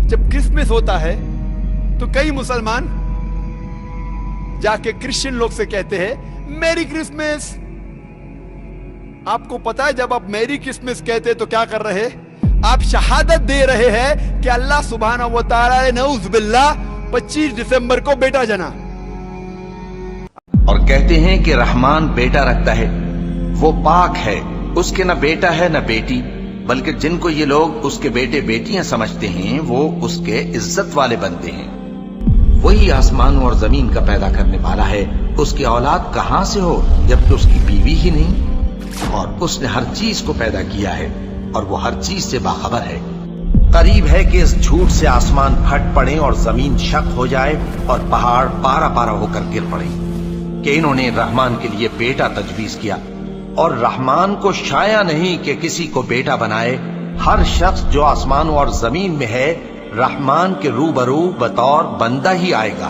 جب کرسمس ہوتا ہے تو کئی مسلمان جا کے کرسچن لوگ سے کہتے ہیں میری کرسمس. آپ کو پتا ہے جب آپ میری کرسمس کہتے تو کیا کر رہے؟ آپ شہادت دے رہے ہیں کہ اللہ سبحانہ و تعالی نے نعوذ باللہ 25 دسمبر کو بیٹا جنا. اور کہتے ہیں کہ رحمان بیٹا رکھتا ہے، وہ پاک ہے، اس کے نہ بیٹا ہے نہ بیٹی، بلکہ جن کو یہ لوگ اس کے بیٹے بیٹیاں سمجھتے ہیں وہ اس کے عزت والے بنتے ہیں. وہی آسمانوں اور زمین کا پیدا کرنے والا ہے، اس کی اولاد کہاں سے ہو جبکہ اس کی بیوی ہی نہیں؟ اور اس نے ہر چیز کو پیدا کیا ہے اور وہ ہر چیز سے باخبر ہے. قریب ہے کہ اس جھوٹ سے آسمان پھٹ پڑے اور زمین شق ہو جائے اور پہاڑ پارا پارا ہو کر گر پڑے کہ انہوں نے رحمان کے لیے بیٹا تجویز کیا. اور رحمان کو شایع نہیں کہ کسی کو بیٹا بنائے. ہر شخص جو آسمانوں اور زمین میں ہے رحمان کے روبرو بطور بندہ ہی آئے گا.